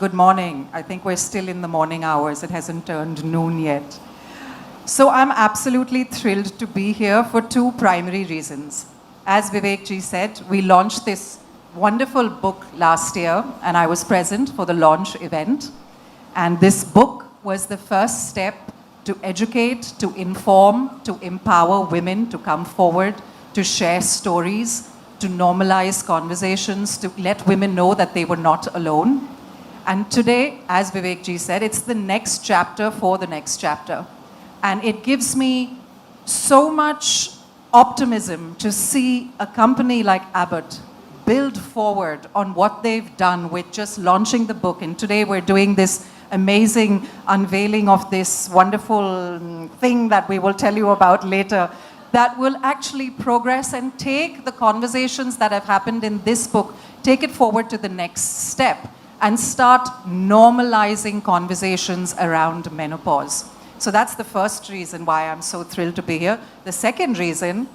Good morning. I think we're still in the morning hours. It hasn't turned noon yet. So I'm absolutely thrilled to be here for two primary reasons. As Vivek ji said, we launched this wonderful book last year, and I was present for the launch event. And this book was the first step to educate, to inform, to empower women to come forward, to share stories, to normalize conversations, to let women know that they were not alone. And today, as Vivek ji said, it's the next chapter for the next chapter. And it gives me so much optimism to see a company like Abbott build forward on what they've done with just launching the book. And today we're doing this amazing unveiling of this wonderful thing that we will tell you about later, that will actually progress and take the conversations that have happened in this book, take it forward to the next step, and start normalizing conversations around menopause. So that's the first reason why I'm so thrilled to be here. The second reason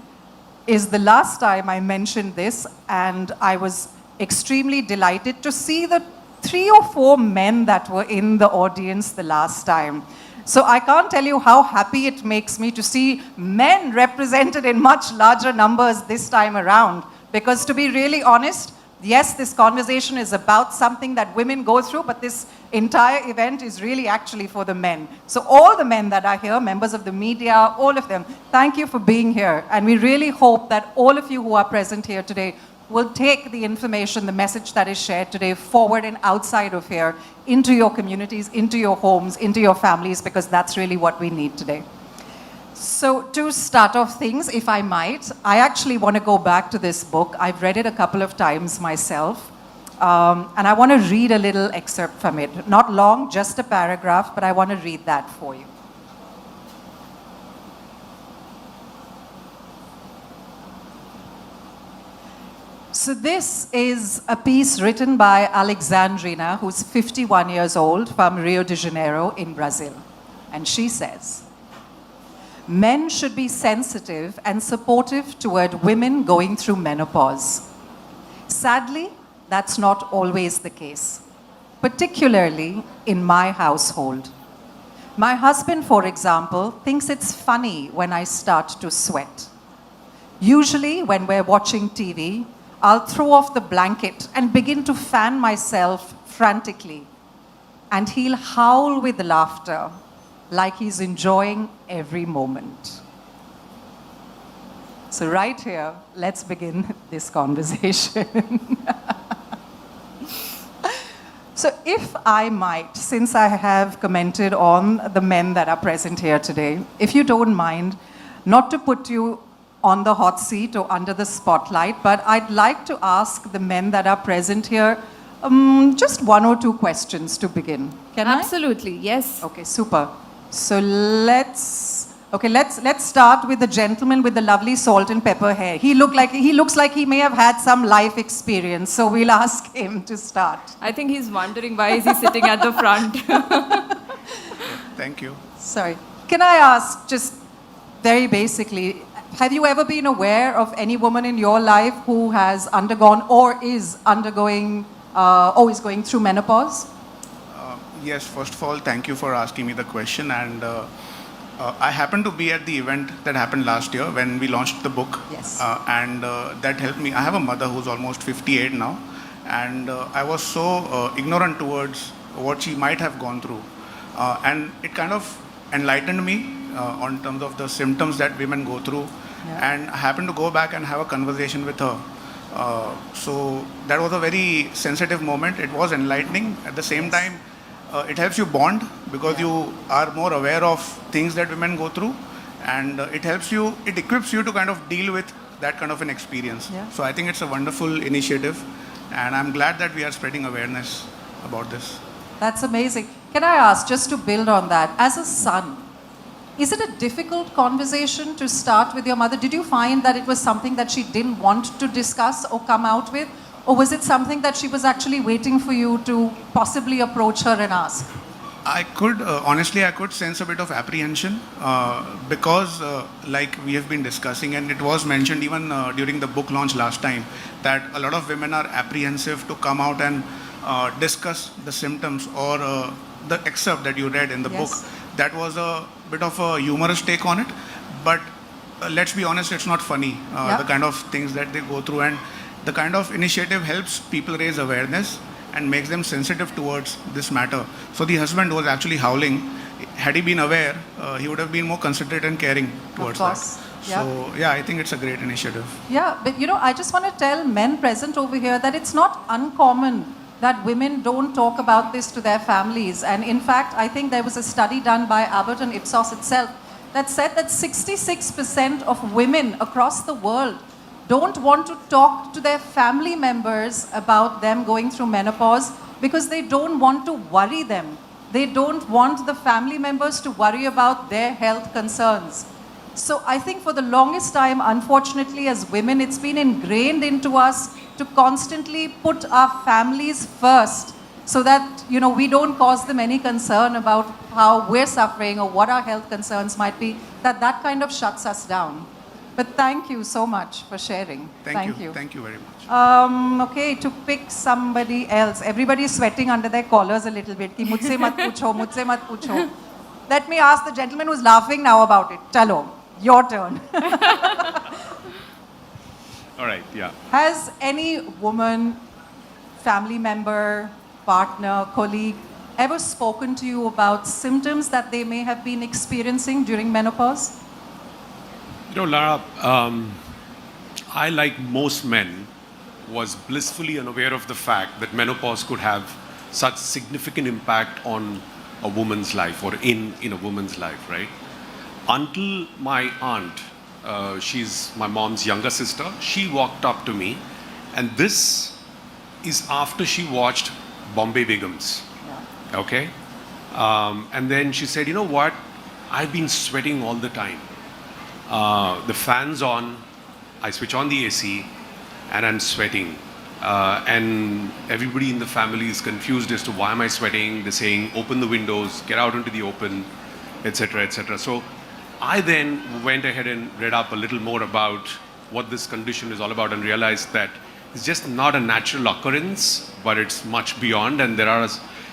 is the last time I mentioned this, and I was extremely delighted to see the 3 or 4 men that were in the audience the last time. So I can't tell you how happy it makes me to see men represented in much larger numbers this time around. Because to be really honest, yes, this conversation is about something that women go through, but this entire event is really actually for the men. So all the men that are here, members of the media, all of them, thank you for being here. And we really hope that all of you who are present here today will take the information, the message that is shared today forward and outside of here into your communities, into your homes, into your families, because that's really what we need today. So to start off things, if I might, I actually want to go back to this book. I've read it a couple of times myself, and I want to read a little excerpt from it. Not long, just a paragraph, but I want to read that for you. So this is a piece written by Alexandrina, who's 51 years old, from Rio de Janeiro in Brazil. And she says, "Men should be sensitive and supportive toward women going through menopause. Sadly, that's not always the case, particularly in my household. My husband, for example, thinks it's funny when I start to sweat. Usually, when we're watching TV, I'll throw off the blanket and begin to fan myself frantically, and he'll howl with laughter, like he's enjoying every moment." So right here, let's begin this conversation. So if I might, since I have commented on the men that are present here today, if you don't mind, not to put you on the hot seat or under the spotlight, but I'd like to ask the men that are present here just 1 or 2 questions to begin. Can I? Absolutely, yes. Okay, super. So let's start with the gentleman with the lovely salt and pepper hair. He looks like he may have had some life experience, so we'll ask him to start. I think he's wondering why is he sitting at the front. Thank you. Sorry. Can I ask, just very basically, have you ever been aware of any woman in your life who has undergone or is undergoing or is going through menopause? Yes, first of all, thank you for asking me the question. And I happened to be at the event that happened last year when we launched the book. Yes. And that helped me. I have a mother who's almost 58 now. And I was so ignorant towards what she might have gone through. And it kind of enlightened me on terms of the symptoms that women go through. Yeah. And I happened to go back and have a conversation with her. So that was a very sensitive moment. It was enlightening. At the same time, it helps you bond because you are more aware of things that women go through, and it equips you to kind of deal with that kind of an experience. Yeah. So I think it's a wonderful initiative, and I'm glad that we are spreading awareness about this. That's amazing. Can I ask, just to build on that, as a son, is it a difficult conversation to start with your mother? Did you find that it was something that she didn't want to discuss or come out with? Or was it something that she was actually waiting for you to possibly approach her and ask? I could, honestly, I could sense a bit of apprehension because like we have been discussing, and it was mentioned even during the book launch last time, that a lot of women are apprehensive to come out and discuss the symptoms or the excerpt that you read in the book. That was a bit of a humorous take on it, but let's be honest, it's not funny, the kind of things that they go through, and the kind of initiative helps people raise awareness and makes them sensitive towards this matter. So the husband was actually howling. Had he been aware, he would have been more considerate and caring towards that. So yeah, I think it's a great initiative. Yeah, but I just want to tell men present over here that it's not uncommon that women don't talk about this to their families. And in fact, I think there was a study done by Abbott and Ipsos itself that said that 66% of women across the world don't want to talk to their family members about them going through menopause because they don't want to worry them. They don't want the family members to worry about their health concerns. So I think for the longest time, unfortunately, as women, it's been ingrained into us to constantly put our families first so that, we don't cause them any concern about how we're suffering or what our health concerns might be, that kind of shuts us down. But thank you so much for sharing. Thank you. Thank you very much. Okay, to pick somebody else. Everybody is sweating under their collars a little bit. Ki mujhse mat pucho, mujhse mat pucho. Let me ask the gentleman who's laughing now about it. Chalo, your turn. All right, yeah. Has any woman, family member, partner, colleague ever spoken to you about symptoms that they may have been experiencing during menopause? Lara, I, like most men, was blissfully unaware of the fact that menopause could have such significant impact on a woman's life or in a woman's life, right? Until my aunt, she's my mom's younger sister, she walked up to me, and this is after she watched Bombay Begums, okay? And then she said, you know what, I've been sweating all the time. The fan's on, I switch on the AC, and I'm sweating. And everybody in the family is confused as to why am I sweating. They're saying, open the windows, get out into the open, etc., etc. So I then went ahead and read up a little more about what this condition is all about and realized that it's just not a natural occurrence, but it's much beyond, and there are a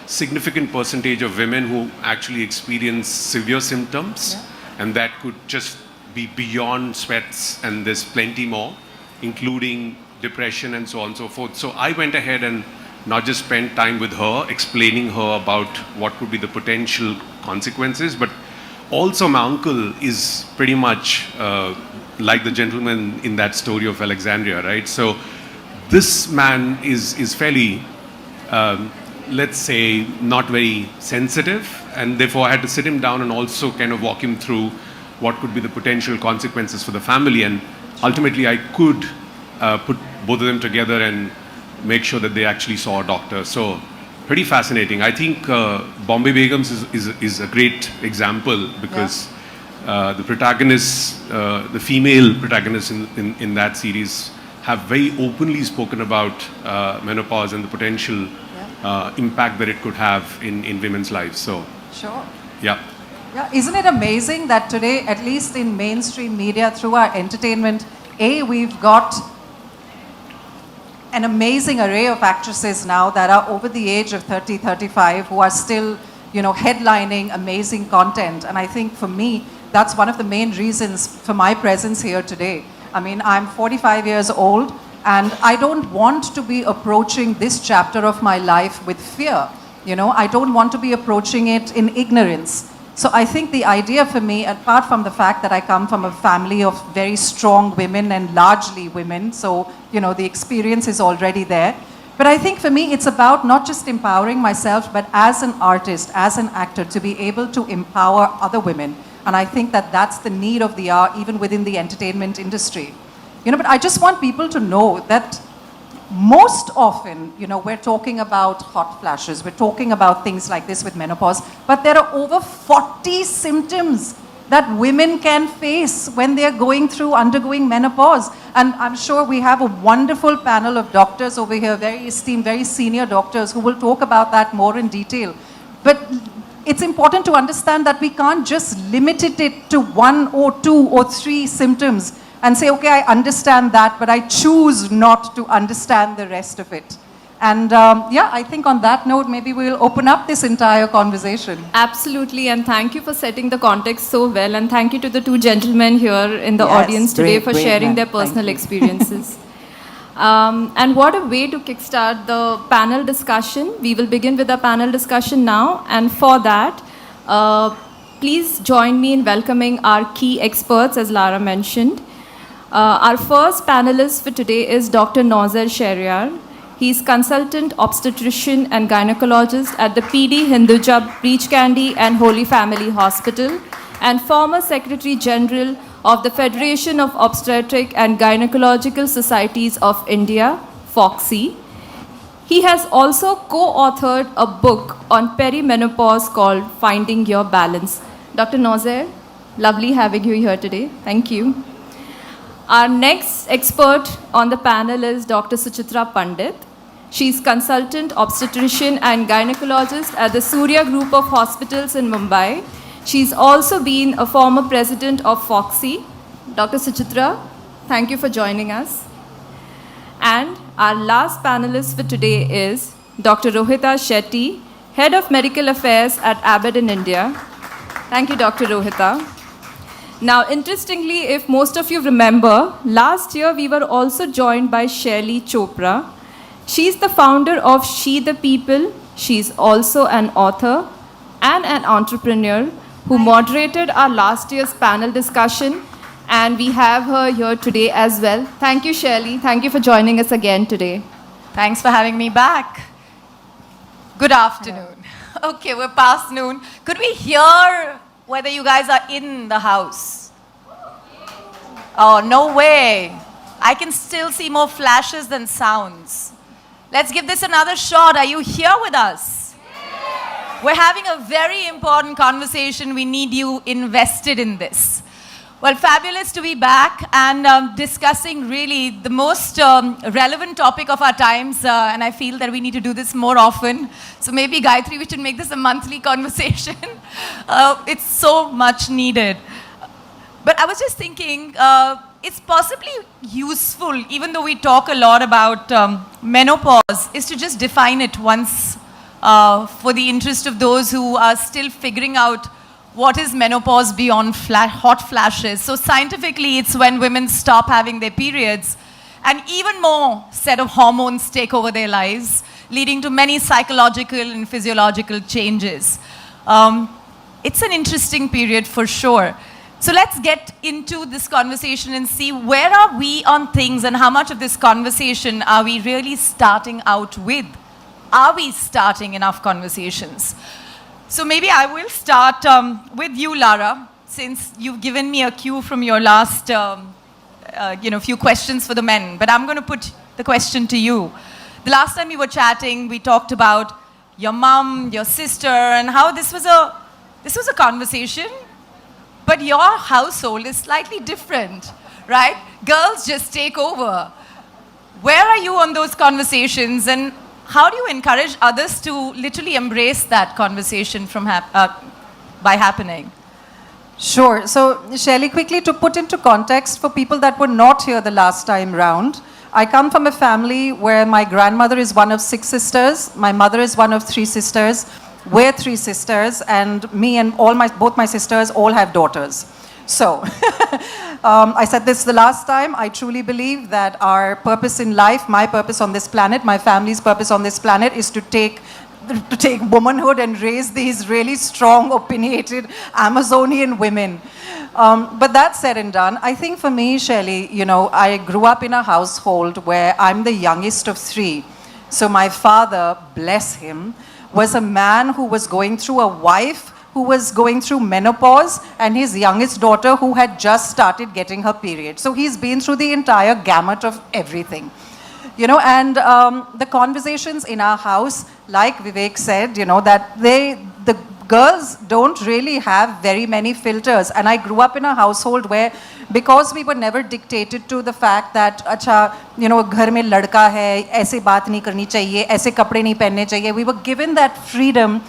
significant percentage of women who actually experience severe symptoms, and that could just be beyond sweats, and there's plenty more, including depression and so on and so forth. So I went ahead and not just spent time with her, explaining her about what could be the potential consequences, but also my uncle is pretty much like the gentleman in that story of Alexandria, right? So this man is fairly, let's say, not very sensitive, and therefore I had to sit him down and also kind of walk him through what could be the potential consequences for the family, and ultimately I could put both of them together and make sure that they actually saw a doctor. So pretty fascinating. I think Bombay Begums is a great example because the protagonists, the female protagonists in that series have very openly spoken about menopause and the potential impact that it could have in women's lives. So Sure. Yeah. Yeah, isn't it amazing that today, at least in mainstream media, through our entertainment, we've got an amazing array of actresses now that are over the age of 30, 35, who are still, headlining amazing content. And I think for me, that's one of the main reasons for my presence here today. I mean, I'm 45 years old, and I don't want to be approaching this chapter of my life with fear. I don't want to be approaching it in ignorance. So I think the idea for me, apart from the fact that I come from a family of very strong women and largely women, so, the experience is already there. But I think for me, it's about not just empowering myself, but as an artist, as an actor, to be able to empower other women. And I think that that's the need of the hour, even within the entertainment industry. But I just want people to know that most often, we're talking about hot flashes, we're talking about things like this with menopause, but there are over 40 symptoms that women can face when they're undergoing menopause. And I'm sure we have a wonderful panel of doctors over here, very esteemed, very senior doctors, who will talk about that more in detail. But it's important to understand that we can't just limit it to 1 or 2 or 3 symptoms and say, okay, I understand that, but I choose not to understand the rest of it. And yeah, I think on that note, maybe we'll open up this entire conversation. Absolutely, and thank you for setting the context so well, and thank you to the two gentlemen here in the Yes, audience today great, for great sharing man. their Thank personal you. experiences. And what a way to kickstart the panel discussion. We will begin with the panel discussion now, and for that, please join me in welcoming our key experts, as Lara mentioned. Our first panelist for today is Dr. Nauzer Shehryar. He's consultant obstetrician and gynecologist at the PD Hinduja Breach Candy and Holy Family Hospital and former Secretary General of the Federation of Obstetric and Gynecological Societies of India, FOGSI. He has also co-authored a book on perimenopause called Finding Your Balance. Dr. Nauzer, lovely having you here today. Thank you. Our next expert on the panel is Dr. Suchitra Pandit. She's consultant obstetrician and gynecologist at the Surya Group of Hospitals in Mumbai. She's also been a former president of FOGSI. Dr. Suchitra, thank you for joining us. And our last panelist for today is Dr. Rohita Shetty, Head of Medical Affairs at Abbott in India. Thank you, Dr. Rohita. Now, interestingly, if most of you remember, last year we were also joined by Shaili Chopra. She's the founder of She the People. She's also an author and an entrepreneur who moderated our last year's panel discussion, and we have her here today as well. Thank you, Shaili. Thank you for joining us again today. Thanks for having me back. Good afternoon. Okay, we're past noon. Could we hear whether you guys are in the house? Oh, no way. I can still see more flashes than sounds. Let's give this another shot. Are you here with us? We're having a very important conversation. We need you invested in this. Well, fabulous to be back and discussing really the most relevant topic of our times, and I feel that we need to do this more often. So maybe, Gayatri, we should make this a monthly conversation. It's so much needed. But I was just thinking, it's possibly useful, even though we talk a lot about menopause, is to just define it once for the interest of those who are still figuring out what is menopause beyond hot flashes. So scientifically, it's when women stop having their periods and even more set of hormones take over their lives, leading to many psychological and physiological changes. It's an interesting period for sure. So let's get into this conversation and see where are we on things and how much of this conversation are we really starting out with? Are we starting enough conversations? So maybe I will start with you, Lara, since you've given me a cue from your last few questions for the men. But I'm going to put the question to you. The last time we were chatting, we talked about your mom, your sister, and how this was a conversation. But your household is slightly different, right? Girls just take over. Where are you on those conversations, and how do you encourage others to literally embrace that conversation by happening? Sure. So, Shaili, quickly to put into context for people that were not here the last time round, I come from a family where my grandmother is one of 6 sisters, my mother is one of 3 sisters, we're 3 sisters, and me and both my sisters all have daughters. So, I said this the last time, I truly believe that our purpose in life, my purpose on this planet, my family's purpose on this planet is to take womanhood and raise these really strong, opinionated Amazonian women. But that said and done, I think for me, Shaili, I grew up in a household where I'm the youngest of 3. So my father, bless him, was a man who was going through a wife who was going through menopause and his youngest daughter who had just started getting her period. So he's been through the entire gamut of everything. And the conversations in our house, like Vivek said, that the girls don't really have very many filters. And I grew up in a household where, because we were never dictated to the fact that, ghar mein ladka hai, aise baat nahi karni chahiye, aise kapde nahi pehne chahiye, we were given that freedom,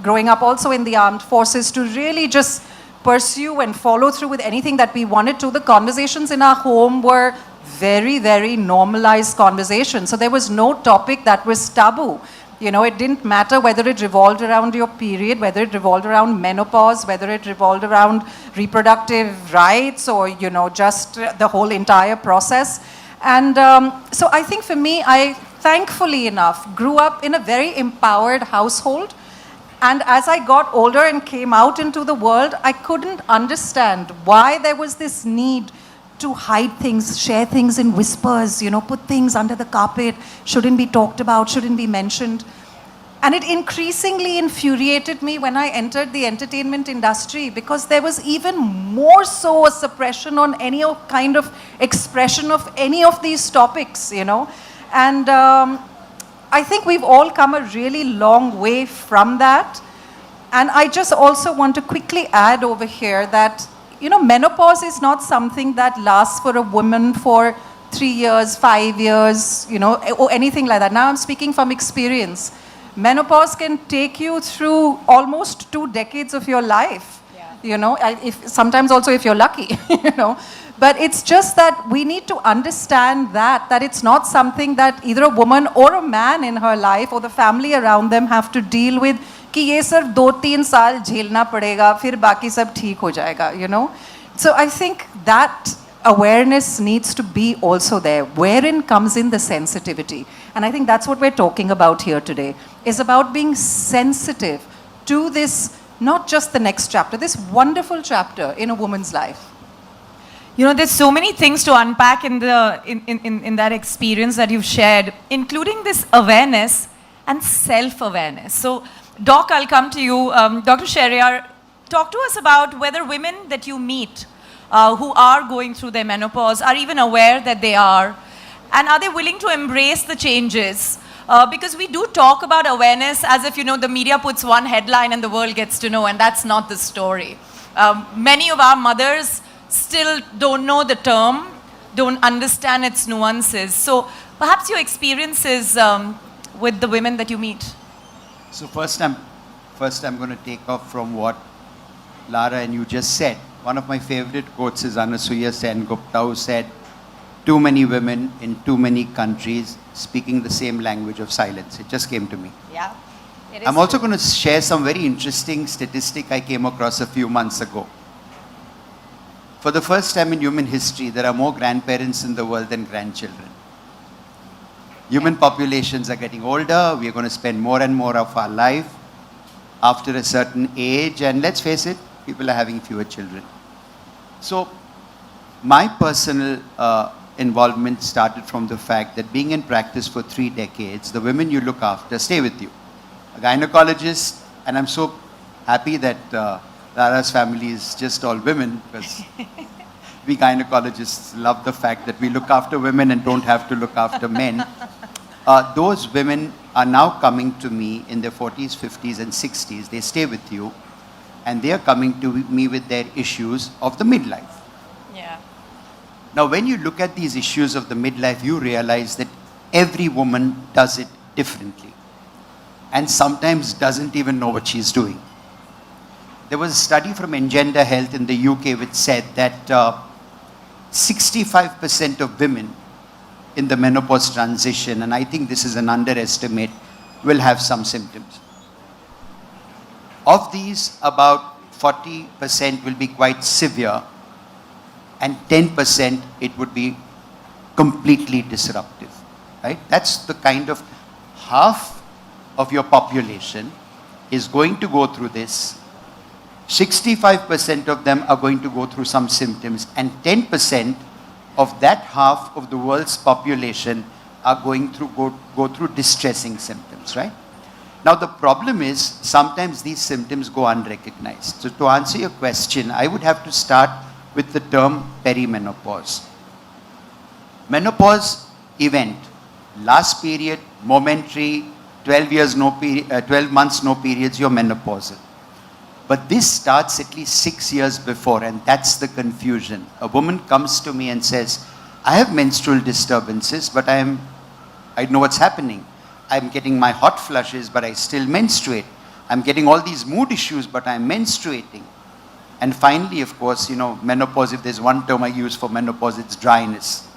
growing up also in the armed forces, to really just pursue and follow through with anything that we wanted to. The conversations in our home were very, very normalized conversation. So there was no topic that was taboo. You know, it didn't matter whether it revolved around your period, whether it revolved around menopause, whether it revolved around reproductive rights or, you know, just the whole entire process. And so I think for me, I thankfully enough grew up in a very empowered household. And as I got older and came out into the world, I couldn't understand why there was this need to hide things, share things in whispers, you know, put things under the carpet, shouldn't be talked about, shouldn't be mentioned. And it increasingly infuriated me when I entered the entertainment industry, because there was even more so a suppression on any kind of expression of any of these topics, you know. And I think we've all come a really long way from that. And I just also want to quickly add over here that, you know, menopause is not something that lasts for a woman for 3 years, 5 years, you know, or anything like that. Now I'm speaking from experience. Menopause can take you through almost 2 decades of your life, you know, sometimes also if you're lucky, you know. But it's just that we need to understand that it's not something that either a woman or a man in her life or the family around them have to deal with, कि ये सिर्फ 2-3 साल झेलना पड़ेगा, फिर बाकी सब ठीक हो जाएगा, you know. So I think that awareness needs to be also there, wherein comes in the sensitivity. And I think that's what we're talking about here today, is about being sensitive to this, not just the next chapter, this wonderful chapter in a woman's life. You know, there's so many things to unpack in that experience that you've shared, including this awareness and self-awareness. So, Doc, I'll come to you. Dr. Shehryar, talk to us about whether women that you meet who are going through their menopause are even aware that they are, and are they willing to embrace the changes? Because we do talk about awareness as if, you know, the media puts one headline and the world gets to know, and that's not the story. Many of our mothers still don't know the term, don't understand its nuances. So perhaps your experiences with the women that you meet. So first I'm going to take off from what Lara and you just said. One of my favorite quotes is Anasuya Sen Gupta, who said, "Too many women in too many countries speaking the same language of silence." It just came to me. Yeah. I'm also going to share some very interesting statistic I came across a few months ago. For the first time in human history, there are more grandparents in the world than grandchildren. Human populations are getting older. We are going to spend more and more of our life after a certain age. And let's face it, people are having fewer children. So my personal involvement started from the fact that being in practice for 3 decades, the women you look after stay with you. A gynecologist, and I'm so happy that Lara's family is just all women, because we gynecologists love the fact that we look after women and don't have to look after men. Those women are now coming to me in their 40s, 50s, and 60s. They stay with you, and they are coming to me with their issues of the midlife. Yeah. Now, when you look at these issues of the midlife, you realize that every woman does it differently, and sometimes doesn't even know what she's doing. There was a study from Engender Health in the UK which said that 65% of women in the menopause transition, and I think this is an underestimate, will have some symptoms. Of these, about 40% will be quite severe, and 10% it would be completely disruptive, right? That's the kind of half of your population is going to go through this. 65% of them are going to go through some symptoms, and 10% of that half of the world's population are going to go through distressing symptoms, right? Now the problem is sometimes these symptoms go unrecognized. So to answer your question, I would have to start with the term perimenopause. Menopause event, last period, momentary, 12 months no periods, you're menopausal. But this starts at least 6 years before, and that's the confusion. A woman comes to me and says, I have menstrual disturbances, but I know what's happening. I'm getting my hot flushes, but I still menstruate. I'm getting all these mood issues, but I'm menstruating. And finally, of course, you know, menopause, if there's one term I use for menopause, it's dryness.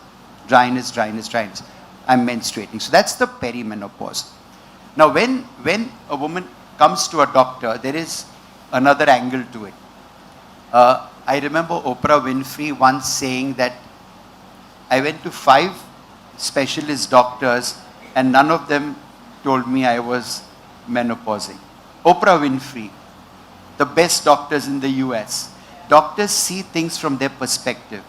Dryness, dryness, dryness. I'm menstruating. So that's the perimenopause. Now, when a woman comes to a doctor, there is another angle to it. I remember Oprah Winfrey once saying that I went to 5 specialist doctors and none of them told me I was menopausing. Oprah Winfrey, the best doctors in the US. Doctors see things from their perspective.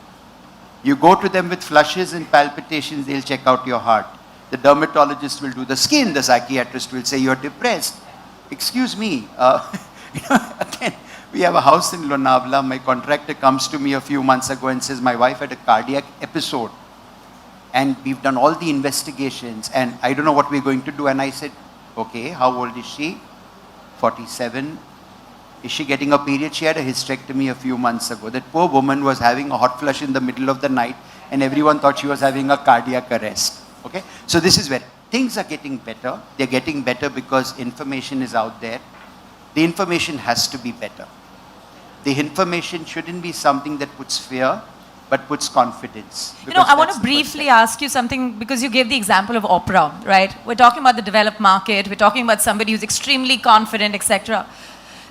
You go to them with flushes and palpitations, they'll check out your heart. The dermatologist will do the skin, the psychiatrist will say you're depressed. Excuse me, again, we have a house in Lonavala. My contractor comes to me a few months ago and says, my wife had a cardiac episode. And we've done all the investigations and I don't know what we're going to do. And I said, okay, how old is she? 47. Is she getting a period? She had a hysterectomy a few months ago. That poor woman was having a hot flush in the middle of the night and everyone thought she was having a cardiac arrest. Okay? So this is where things are getting better. They're getting better because information is out there. The information has to be better. The information shouldn't be something that puts fear, but puts confidence. You know, I want to briefly ask you something because you gave the example of Oprah, right? We're talking about the developed market. We're talking about somebody who's extremely confident, etc.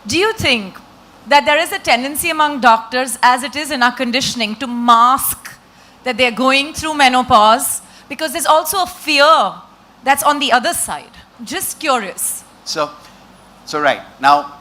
Do you think that there is a tendency among doctors, as it is in our conditioning, to mask that they're going through menopause because there's also a fear that's on the other side? Just curious. So right, now,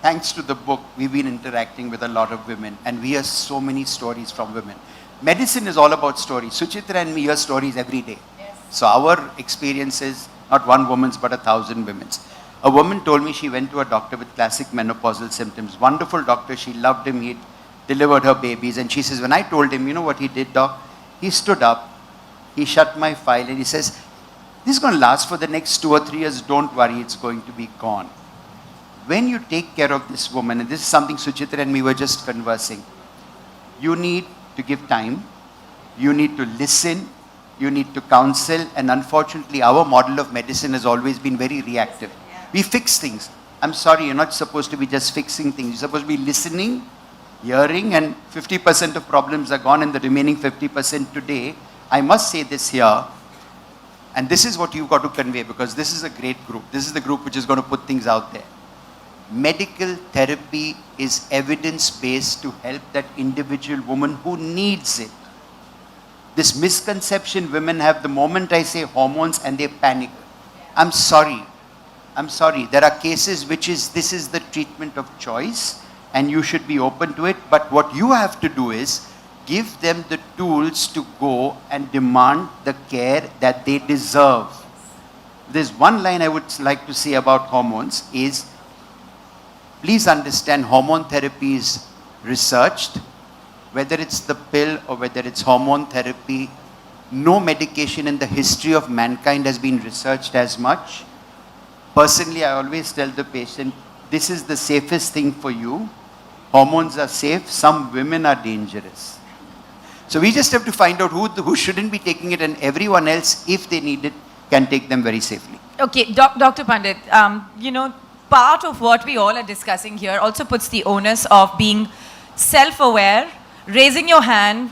thanks to the book, we've been interacting with a lot of women and we hear so many stories from women. Medicine is all about stories. Suchitra and me hear stories every day. Yes. So our experience is not one woman's but 1,000 women's. A woman told me she went to a doctor with classic menopausal symptoms. Wonderful doctor, she loved him, he delivered her babies. And she says, when I told him, you know what he did, doc? He stood up, he shut my file and he says, this is going to last for the next 2 or 3 years, don't worry, it's going to be gone. When you take care of this woman, and this is something Suchitra and me were just conversing, you need to give time, you need to listen, you need to counsel, and unfortunately our model of medicine has always been very reactive. We fix things. I'm sorry, you're not supposed to be just fixing things. You're supposed to be listening, hearing, and 50% of problems are gone and the remaining 50% today. I must say this here, and this is what you've got to convey because this is a great group. This is the group which is going to put things out there. Medical therapy is evidence-based to help that individual woman who needs it. This misconception women have the moment I say hormones and they panic. I'm sorry. There are cases this is the treatment of choice and you should be open to it. But what you have to do is give them the tools to go and demand the care that they deserve. There's one line I would like to say about hormones is, please understand hormone therapy is researched. Whether it's the pill or whether it's hormone therapy, no medication in the history of mankind has been researched as much. Personally, I always tell the patient, this is the safest thing for you. Hormones are safe, some women are dangerous. So we just have to find out who shouldn't be taking it and everyone else, if they need it, can take them very safely. Okay, Dr. Pandit, you know, part of what we all are discussing here also puts the onus of being self-aware, raising your hand,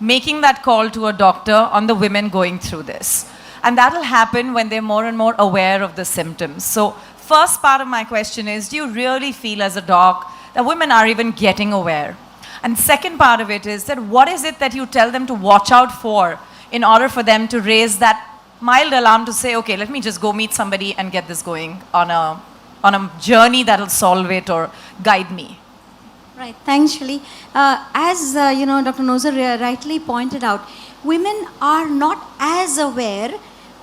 making that call to a doctor on the women going through this. And that will happen when they're more and more aware of the symptoms. So first part of my question is, do you really feel as a doc that women are even getting aware? And second part of it is that what is it that you tell them to watch out for in order for them to raise that mild alarm to say, okay, let me just go meet somebody and get this going on a journey that will solve it or guide me? Right, thanks, Shali. As you know, Dr. Nozer rightly pointed out, women are not as aware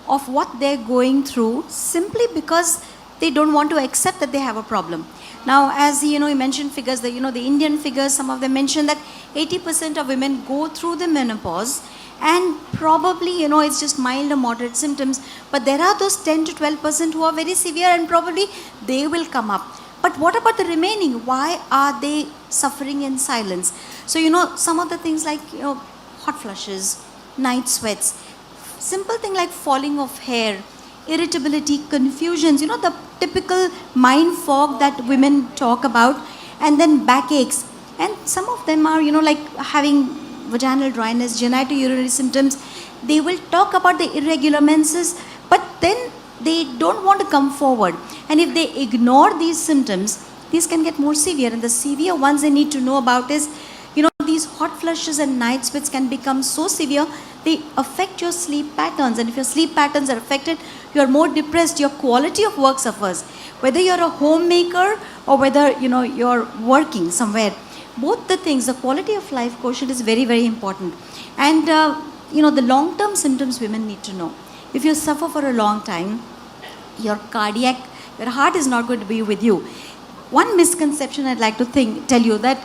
of what they're going through simply because they don't want to accept that they have a problem. Now, as you know, you mentioned figures, the Indian figures, some of them mentioned that 80% of women go through the menopause and probably, it's just mild or moderate symptoms, but there are those 10 to 12% who are very severe and probably they will come up. But what about the remaining? Why are they suffering in silence? So, some of the things like, hot flushes, night sweats, simple thing like falling of hair, irritability, confusions, the typical mind fog that women talk about, and then backaches. And some of them are, like having vaginal dryness, genitourinary symptoms. They will talk about the irregular menses, but then they don't want to come forward. And if they ignore these symptoms, these can get more severe. And the severe ones they need to know about is, these hot flushes and night sweats can become so severe, they affect your sleep patterns. And if your sleep patterns are affected, you are more depressed, your quality of work suffers. Whether you're a homemaker or whether, you're working somewhere, both the things, the quality of life quotient is very, very important. And, the long-term symptoms women need to know. If you suffer for a long time, your heart is not going to be with you. One misconception I'd like to tell you that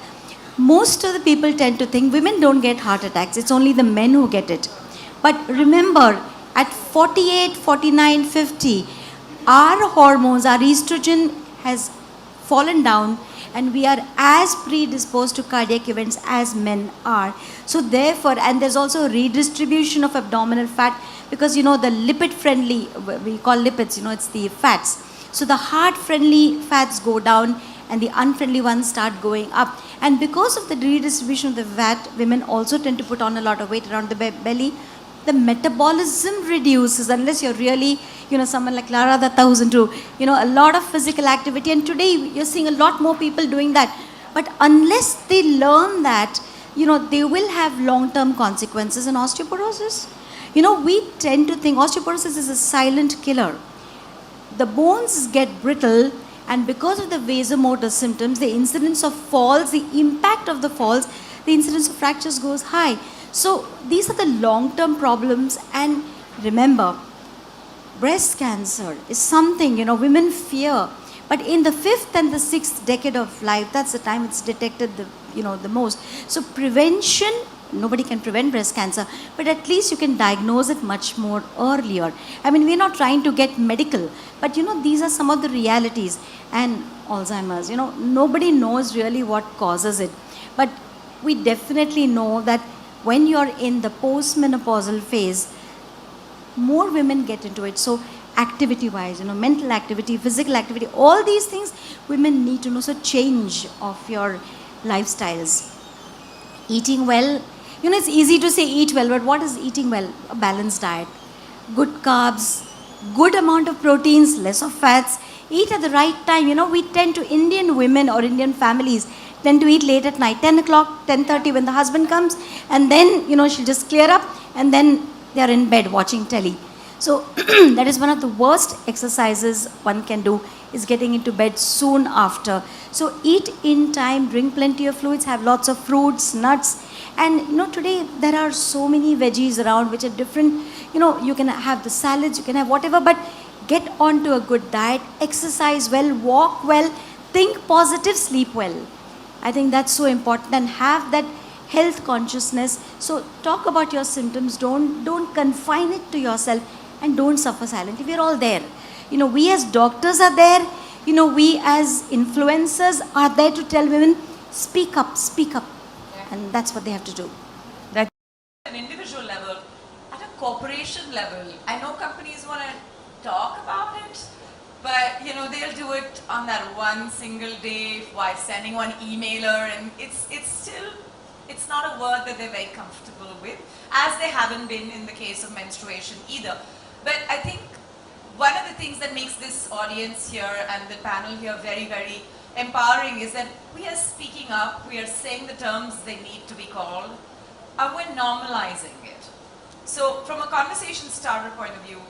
most of the people tend to think women don't get heart attacks. It's only the men who get it. But remember, at 48, 49, 50, our hormones, our estrogen has fallen down and we are as predisposed to cardiac events as men are. So therefore, and there's also a redistribution of abdominal fat because, the lipid-friendly, we call lipids, it's the fats. So the heart-friendly fats go down and the unfriendly ones start going up. And because of the redistribution of the fat, women also tend to put on a lot of weight around the belly. The metabolism reduces unless you're really, someone like Lara Dutta who's into, a lot of physical activity. And today you're seeing a lot more people doing that. But unless they learn that, they will have long-term consequences. And osteoporosis, we tend to think osteoporosis is a silent killer. The bones get brittle, and because of the vasomotor symptoms, the incidence of falls, the impact of the falls, the incidence of fractures goes high. So these are the long-term problems. And remember, breast cancer is something, women fear. But in the 5th and the 6th decade of life, that's the time it's detected the most. So prevention, nobody can prevent breast cancer, but at least you can diagnose it much more earlier. I mean, we're not trying to get medical, but these are some of the realities. And Alzheimer's, nobody knows really what causes it. But we definitely know that when you're in the postmenopausal phase, more women get into it. So activity-wise, mental activity, physical activity, all these things women need to know. So change of your lifestyles. Eating well, it's easy to say eat well, but what is eating well? A balanced diet. Good carbs, good amount of proteins, less of fats. Eat at the right time. We tend to, Indian women or Indian families tend to eat late at night, 10 o'clock, 10:30 when the husband comes, and then, she'll just clear up, and then they're in bed watching telly. So that is one of the worst exercises one can do, is getting into bed soon after. So eat in time, drink plenty of fluids, have lots of fruits, nuts. And today there are so many veggies around which are different. You can have the salads, you can have whatever, but get onto a good diet, exercise well, walk well, think positive, sleep well. I think that's so important, and have that health consciousness. So talk about your symptoms, don't confine it to yourself, and don't suffer silently. We're all there. We as doctors are there. We as influencers are there to tell women, speak up. And that's what they have to do. At an individual level, at a corporation level, I know companies want to talk about it, but they'll do it on that one single day while sending one emailer, and it's not a word that they're very comfortable with, as they haven't been in the case of menstruation either. But I think one of the things that makes this audience here and the panel here very, very empowering is that we are speaking up, we are saying the terms they need to be called, and we're normalizing it. So from a conversation starter point of view,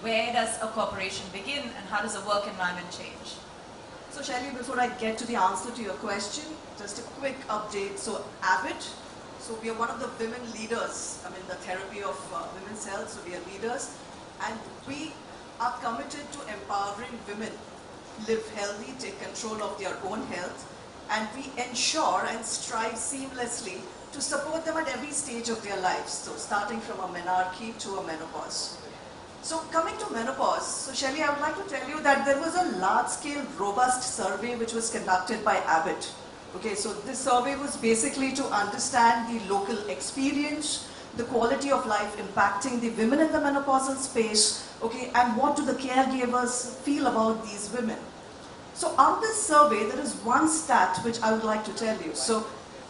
where does a corporation begin and how does a work environment change? So Shelly, before I get to the answer to your question, just a quick update. So Abbott, we are one of the women leaders, the therapy of women's health, so we are leaders, and we are committed to empowering women live healthy, take control of their own health, and we ensure and strive seamlessly to support them at every stage of their lives. So starting from a menarche to a menopause. So coming to menopause, so Shelly, I would like to tell you that there was a large-scale, robust survey which was conducted by Abbott. Okay, so this survey was basically to understand the local experience, the quality of life impacting the women in the menopausal space, okay, and what do the caregivers feel about these women. So on this survey, there is one stat which I would like to tell you. So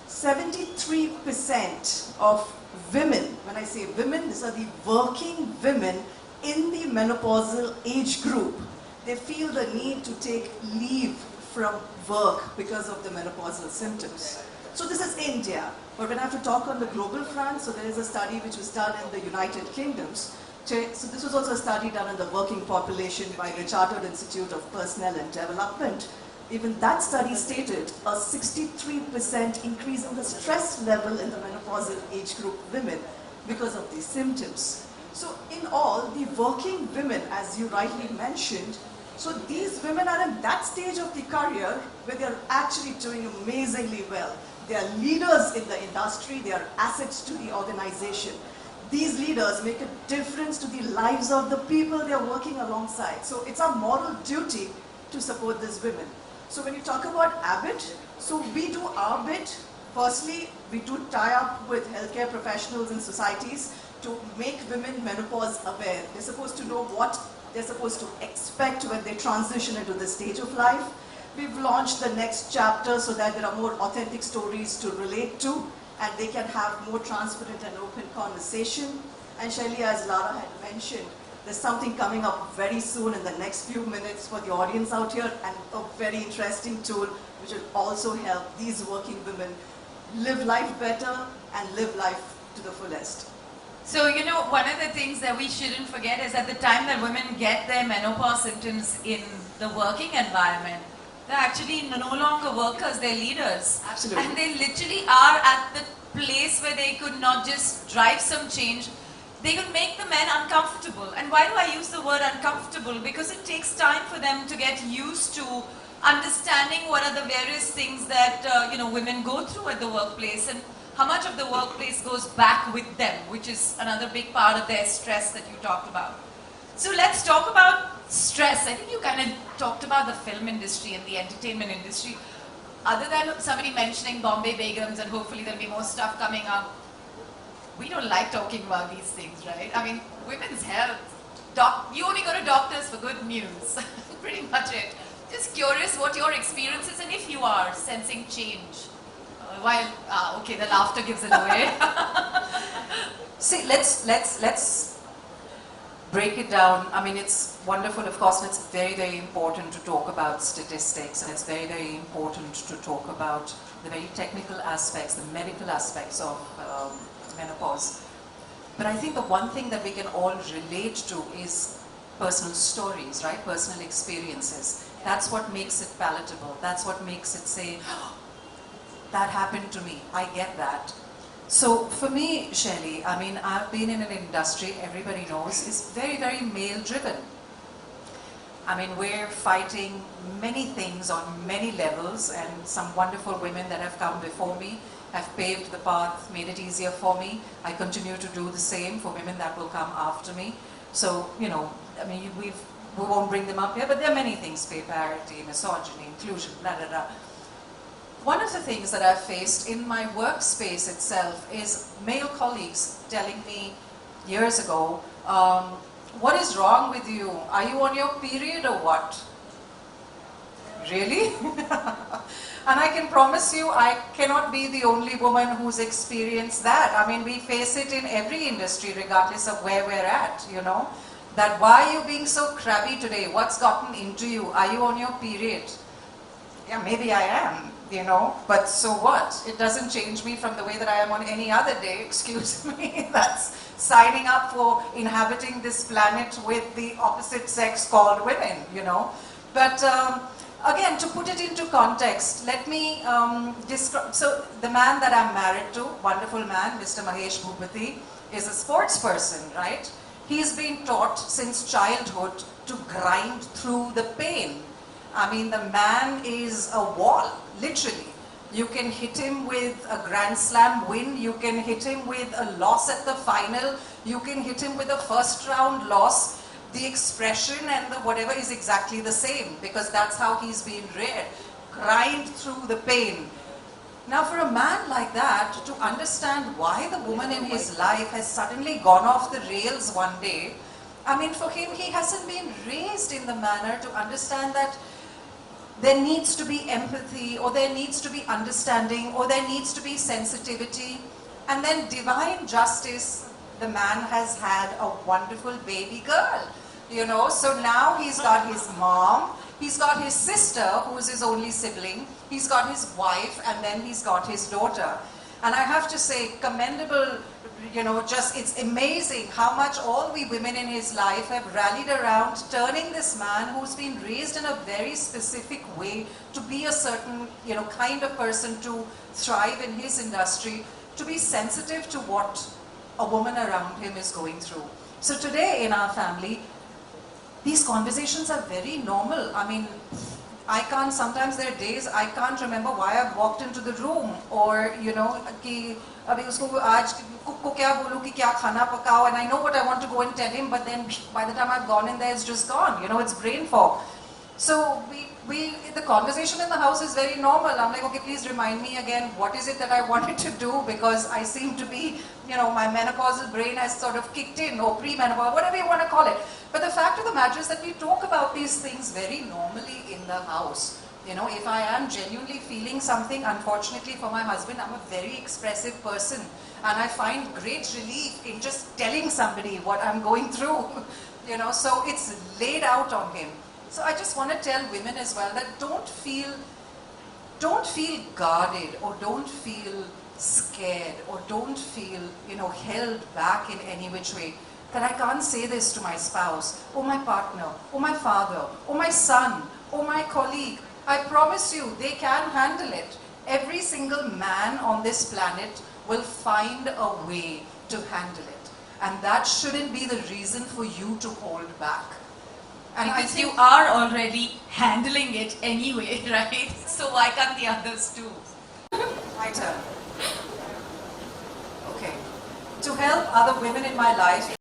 73% of women, when I say women, these are the working women in the menopausal age group, they feel the need to take leave from work because of the menopausal symptoms. So this is India. But when I have to talk on the global front, so there is a study which was done in the United Kingdoms. So this was also a study done on the working population by the Chartered Institute of Personnel and Development. Even that study stated a 63% increase in the stress level in the menopausal age group women because of these symptoms. So in all, the working women, as you rightly mentioned, so these women are in that stage of the career where they are actually doing amazingly well. They are leaders in the industry, they are assets to the organization. These leaders make a difference to the lives of the people they are working alongside. So it's our moral duty to support these women. So when you talk about Abbott, so we do our bit. Firstly, we do tie up with healthcare professionals and societies to make women menopause aware. They're supposed to know what they're supposed to expect when they transition into this stage of life. We've launched the next chapter so that there are more authentic stories to relate to and they can have more transparent and open conversation. And Shaili, as Lara had mentioned, there's something coming up very soon in the next few minutes for the audience out here, and a very interesting tool which will also help these working women live life better and live life to the fullest. So, you know, one of the things that we shouldn't forget is at the time that women get their menopause symptoms in the working environment, they're actually no longer workers, they're leaders. Absolutely. And they literally are at the place where they could not just drive some change, they could make the men uncomfortable. And why do I use the word uncomfortable? Because it takes time for them to get used to understanding what are the various things that women go through at the workplace and how much of the workplace goes back with them, which is another big part of their stress that you talked about. So let's talk about stress. I think you kind of talked about the film industry and the entertainment industry. Other than somebody mentioning Bombay Begums, and hopefully there'll be more stuff coming up, we don't like talking about these things, right? I mean, women's health, you only go to doctors for good news. Pretty much it. Just curious what your experience is and if you are sensing change. Okay, the laughter gives it away. See, let's break it down. I mean, it's wonderful, of course, and it's very, very important to talk about statistics, and it's very, very important to talk about the very technical aspects, the medical aspects of menopause. But I think the one thing that we can all relate to is personal stories, right? Personal experiences. That's what makes it palatable. That's what makes it say, oh, that happened to me. I get that. So for me, Shaili, I mean, I've been in an industry, everybody knows, is very, very male-driven. I mean, we're fighting many things on many levels, and some wonderful women that have come before me have paved the path, made it easier for me. I continue to do the same for women that will come after me. So, I mean, we won't bring them up here, but there are many things: pay parity, misogyny, inclusion, blah, blah, blah. One of the things that I've faced in my workspace itself is male colleagues telling me years ago, what is wrong with you? Are you on your period or what? Really? And I can promise you, I cannot be the only woman who's experienced that. I mean, we face it in every industry, regardless of where we're at, that why are you being so crabby today? What's gotten into you? Are you on your period? Yeah, maybe I am, but so what? It doesn't change me from the way that I am on any other day, excuse me. That's signing up for inhabiting this planet with the opposite sex called women, But again, to put it into context, let me describe. So the man that I'm married to, wonderful man, Mr. Mahesh Bhupati, is a sports person, right? He's been taught since childhood to grind through the pain. I mean, the man is a wall, literally. You can hit him with a Grand Slam win, you can hit him with a loss at the final, you can hit him with a first round loss. The expression and the whatever is exactly the same, because that's how he's been reared. Grind through the pain. Now for a man like that, to understand why the woman in his life has suddenly gone off the rails one day, I mean, for him, he hasn't been raised in the manner to understand that there needs to be empathy, or there needs to be understanding, or there needs to be sensitivity. And then divine justice, the man has had a wonderful baby girl, you know. So now he's got his mom, he's got his sister, who's his only sibling, he's got his wife, and then he's got his daughter. And I have to say, commendable, you know, just it's amazing how much all we women in his life have rallied around turning this man who's been raised in a very specific way to be a certain, you know, kind of person to thrive in his industry, to be sensitive to what a woman around him is going through. So today in our family, these conversations are very normal. I mean, sometimes there are days I can't remember why I've walked into the room, or, you know, कि अभी उसको आज cook को क्या बोलूँ कि क्या खाना पकाओ, and I know what I want to go and tell him, but then by the time I've gone in there, it's just gone. You know, it's brain fog. So the conversation in the house is very normal. I'm like, okay, please remind me again, what is it that I wanted to do? Because I seem to be, you know, my menopausal brain has sort of kicked in, or pre-menopause, whatever you want to call it. But the fact of the matter is that we talk about these things very normally in the house. You know, if I am genuinely feeling something, unfortunately for my husband, I'm a very expressive person. And I find great relief in just telling somebody what I'm going through. You know, so it's laid out on him. So I just want to tell women as well that don't feel guarded, or don't feel scared, or don't feel, you know, held back in any which way. That I can't say this to my spouse, or my partner, or my father, or my son, or my colleague. I promise you, they can handle it. Every single man on this planet will find a way to handle it. And that shouldn't be the reason for you to hold back. And Because you are already handling it anyway, right? So why can't the others too? My turn. Okay. To help other women in my life